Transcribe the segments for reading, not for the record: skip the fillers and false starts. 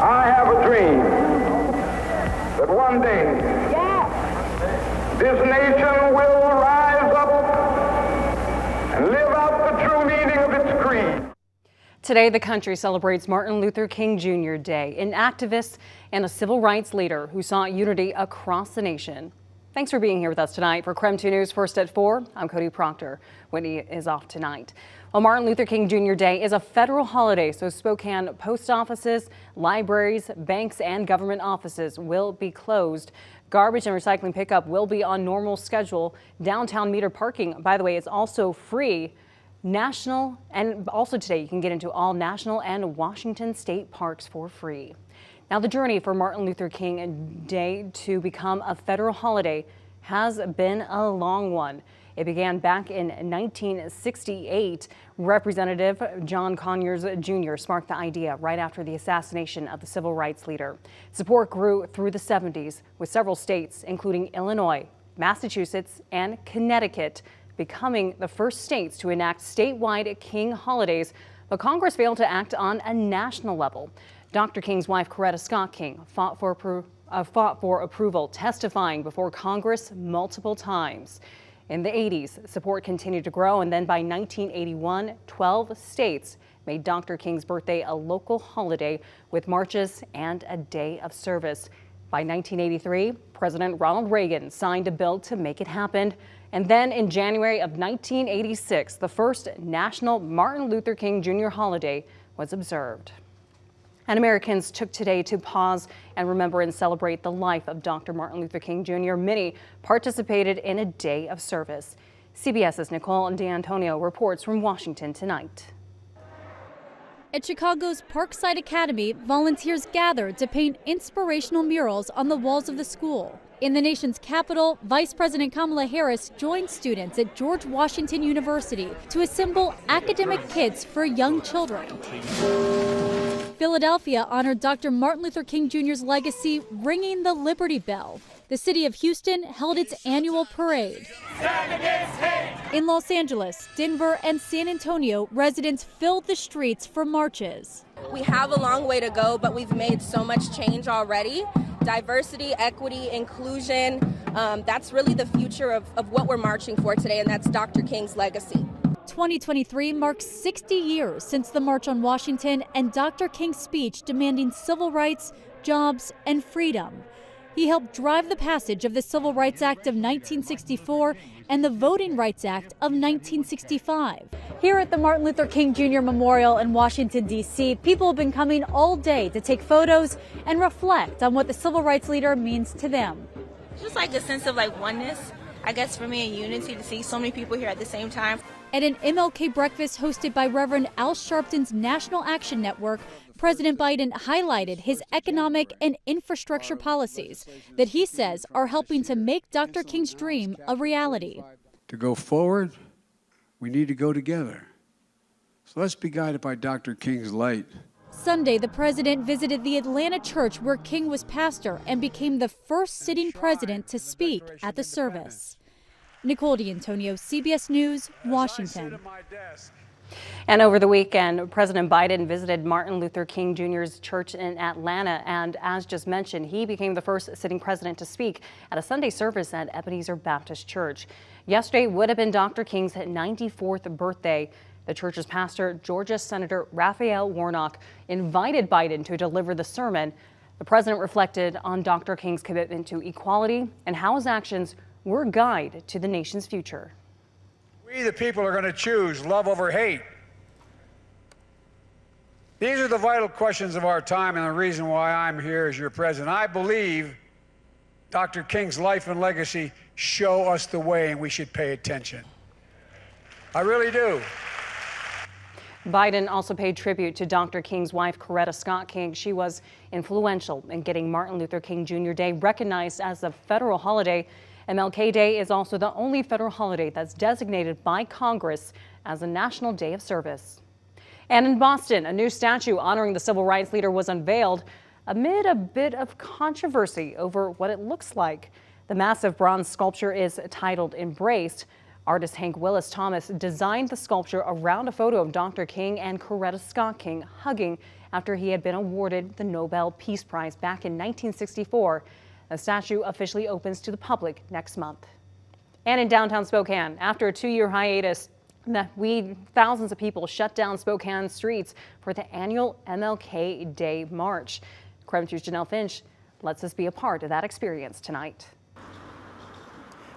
I have a dream that one day this nation will rise up and live out the true meaning of its creed. Today, the country celebrates Martin Luther King Jr. Day, an activist and a civil rights leader who sought unity across the nation. Thanks for being here with us tonight. For KREM 2 News, first at 4, I'm Cody Proctor. Whitney is off tonight. Well, Martin Luther King Jr. Day is a federal holiday, so Spokane post offices, libraries, banks, and government offices will be closed. Garbage and recycling pickup will be on normal schedule. Downtown meter parking, by the way, is also free. National, and also today you can get into all national and Washington state parks for free. Now, the journey for Martin Luther King Day to become a federal holiday has been a long one. It began back in 1968. Representative John Conyers Jr. sparked the idea right after the assassination of the civil rights leader. Support grew through the 70s, with several states, including Illinois, Massachusetts, and Connecticut, becoming the first states to enact statewide King holidays, but Congress failed to act on a national level. Dr. King's wife, Coretta Scott King, fought for approval, testifying before Congress multiple times. In the 80s, support continued to grow, and then by 1981, 12 states made Dr. King's birthday a local holiday with marches and a day of service. By 1983, President Ronald Reagan signed a bill to make it happen. And then in January of 1986, the first national Martin Luther King Jr. holiday was observed. And Americans took today to pause and remember and celebrate the life of Dr. Martin Luther King Jr. Many participated in a day of service. CBS's Nicole D'Antonio reports from Washington tonight. At Chicago's Parkside Academy, volunteers gathered to paint inspirational murals on the walls of the school. In the nation's capital, Vice President Kamala Harris joined students at George Washington University to assemble academic kits for young children. Philadelphia honored Dr. Martin Luther King Jr.'s legacy, ringing the Liberty Bell. The city of Houston held its annual parade. In Los Angeles, Denver, and San Antonio, residents filled the streets for marches. We have a long way to go, but we've made so much change already. Diversity, equity, inclusion, that's really the future of what we're marching for today, and that's Dr. King's legacy. 2023 marks 60 years since the March on Washington and Dr. King's speech demanding civil rights, jobs, and freedom. He helped drive the passage of the Civil Rights Act of 1964 and the Voting Rights Act of 1965. Here at the Martin Luther King Jr. Memorial in Washington, D.C., people have been coming all day to take photos and reflect on what the civil rights leader means to them. Just like a sense of oneness, I guess, for me, and unity to see so many people here at the same time. At an MLK breakfast hosted by Reverend Al Sharpton's National Action Network, President Biden highlighted his economic and infrastructure policies that he says are helping to make Dr. King's dream a reality. To go forward, we need to go together. So let's be guided by Dr. King's light. Sunday, the president visited the Atlanta church where King was pastor and became the first sitting president to speak at the service. Nicole D'Antonio, CBS News, Washington. And over the weekend, President Biden visited Martin Luther King Jr.'s church in Atlanta. And as just mentioned, he became the first sitting president to speak at a Sunday service at Ebenezer Baptist Church. Yesterday would have been Dr. King's 94th birthday. The church's pastor, Georgia Senator Raphael Warnock, invited Biden to deliver the sermon. The president reflected on Dr. King's commitment to equality and how his actions were a guide to the nation's future. We, the people, are going to choose love over hate. These are the vital questions of our time, and the reason why I'm here as your president. I believe Dr. King's life and legacy show us the way, and we should pay attention. I really do. Biden also paid tribute to Dr. King's wife, Coretta Scott King. She was influential in getting Martin Luther King Jr. Day recognized as a federal holiday. MLK Day is also the only federal holiday that's designated by Congress as a national day of service. And in Boston, a new statue honoring the civil rights leader was unveiled amid a bit of controversy over what it looks like. The massive bronze sculpture is titled Embraced. Artist Hank Willis Thomas designed the sculpture around a photo of Dr. King and Coretta Scott King hugging after he had been awarded the Nobel Peace Prize back in 1964. The statue officially opens to the public next month. And in downtown Spokane, after a 2-year hiatus, thousands of people shut down Spokane streets for the annual MLK Day March. KREM 2's Janelle Finch lets us be a part of that experience tonight.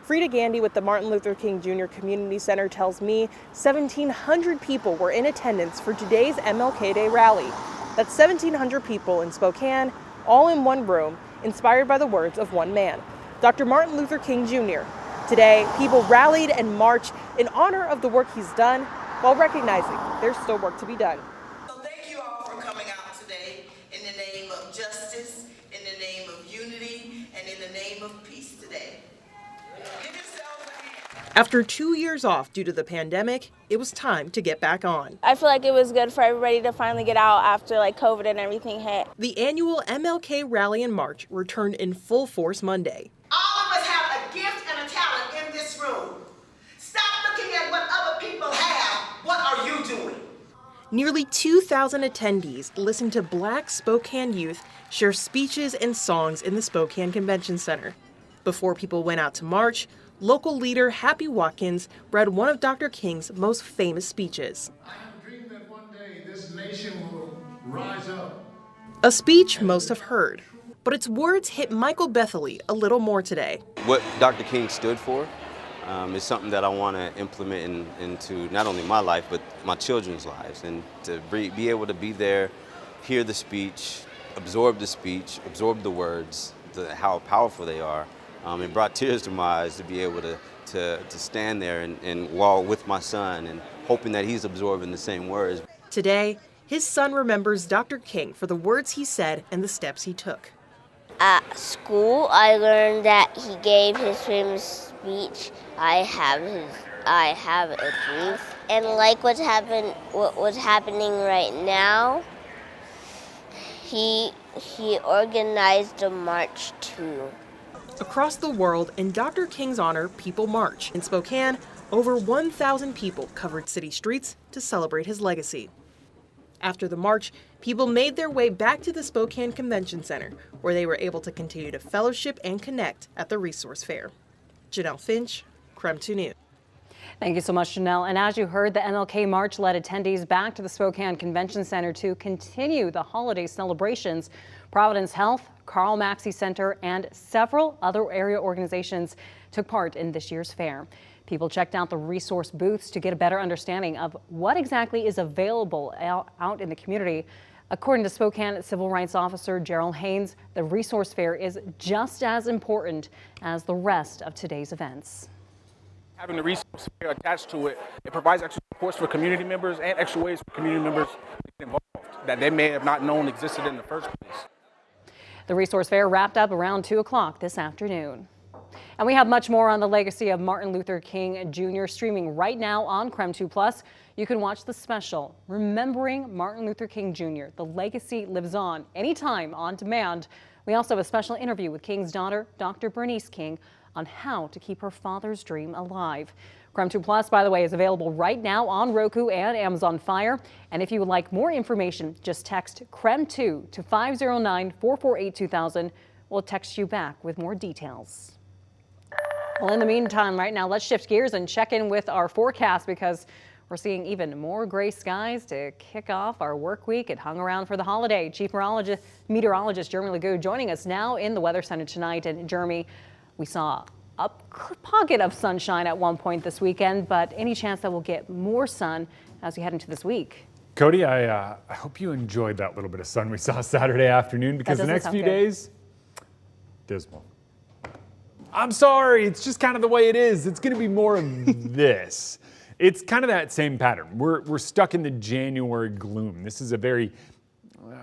Frida Gandy with the Martin Luther King Jr. Community Center tells me 1,700 people were in attendance for today's MLK Day rally. That's 1,700 people in Spokane, all in one room, inspired by the words of one man, Dr. Martin Luther King Jr. Today, people rallied and marched in honor of the work he's done, while recognizing there's still work to be done. So thank you all for coming out today in the name of justice, in the name of unity, and in the name of peace today. Give yourselves a hand. After 2 years off due to the pandemic, it was time to get back on. I feel like it was good for everybody to finally get out after COVID and everything hit. The annual MLK Rally and March returned in full force Monday. All of us have a gift and a talent in this room. Stop looking at what other people have. What are you doing? Nearly 2,000 attendees listened to Black Spokane youth share speeches and songs in the Spokane Convention Center. Before people went out to march, local leader Happy Watkins read one of Dr. King's most famous speeches. I have dreamed that one day this nation will rise up. A speech most have heard, but its words hit Michael Bethley a little more today. What Dr. King stood for is something that I want to implement into not only my life, but my children's lives. And to be able to be there, hear the speech, absorb the words, how powerful they are. It brought tears to my eyes to be able to stand there and walk with my son and hoping that he's absorbing the same words. Today, his son remembers Dr. King for the words he said and the steps he took. At school, I learned that he gave his famous speech, I have a dream. And like what was happening right now, he organized a march too. Across the world, in Dr. King's honor, people march. In Spokane, over 1,000 people covered city streets to celebrate his legacy. After the march, people made their way back to the Spokane Convention Center, where they were able to continue to fellowship and connect at the Resource Fair. Janelle Finch, KREM 2 News. Thank you so much, Janelle. And as you heard, the MLK March led attendees back to the Spokane Convention Center to continue the holiday celebrations. Providence Health, Carl Maxey Center, and several other area organizations took part in this year's fair. People checked out the resource booths to get a better understanding of what exactly is available out in the community. According to Spokane Civil Rights Officer Gerald Haynes, the Resource Fair is just as important as the rest of today's events. Having the Resource Fair attached to it, it provides extra supports for community members and extra ways for community members to get involved that they may have not known existed in the first place. The Resource Fair wrapped up around 2 o'clock this afternoon. And we have much more on the legacy of Martin Luther King Jr. streaming right now on KREM 2+. You can watch the special, Remembering Martin Luther King Jr. The Legacy Lives On, anytime on demand. We also have a special interview with King's daughter, Dr. Bernice King, on how to keep her father's dream alive. KREM 2+, by the way, is available right now on Roku and Amazon Fire. And if you would like more information, just text KREM 2 to 509-448-2000. We'll text you back with more details. Well, in the meantime, right now, let's shift gears and check in with our forecast because we're seeing even more gray skies to kick off our work week and hung around for the holiday. Chief Meteorologist Jeremy Legoo joining us now in the Weather Center tonight. And Jeremy, we saw a pocket of sunshine at one point this weekend, but any chance that we'll get more sun as we head into this week? Cody, I hope you enjoyed that little bit of sun we saw Saturday afternoon because the next few days, dismal. I'm sorry, it's just kind of the way it is. It's going to be more of this. It's kind of that same pattern. We're stuck in the January gloom. This is a very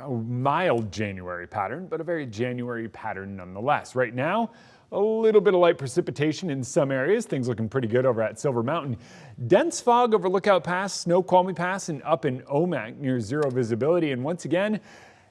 mild January pattern, but a very January pattern nonetheless. Right now, a little bit of light precipitation in some areas. Things looking pretty good over at Silver Mountain. Dense fog over Lookout Pass, Snoqualmie Pass, and up in Omak near zero visibility. And once again,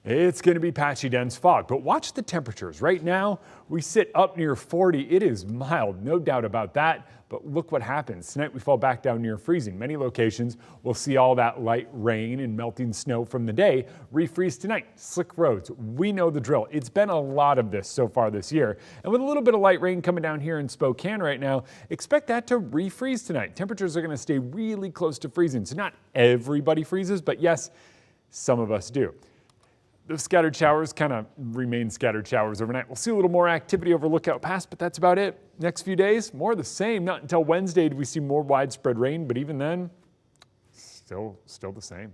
It's going to be patchy dense fog, but watch the temperatures. Right now, we sit up near 40. It is mild, no doubt about that. But look what happens. Tonight, we fall back down near freezing. Many locations will see all that light rain and melting snow from the day refreeze tonight. Slick roads, we know the drill. It's been a lot of this so far this year. And with a little bit of light rain coming down here in Spokane right now, expect that to refreeze tonight. Temperatures are going to stay really close to freezing. So not everybody freezes, but yes, some of us do. The scattered showers kind of remain scattered showers overnight. We'll see a little more activity over Lookout Pass, but that's about it. Next few days, more of the same. Not until Wednesday do we see more widespread rain, but even then, still the same.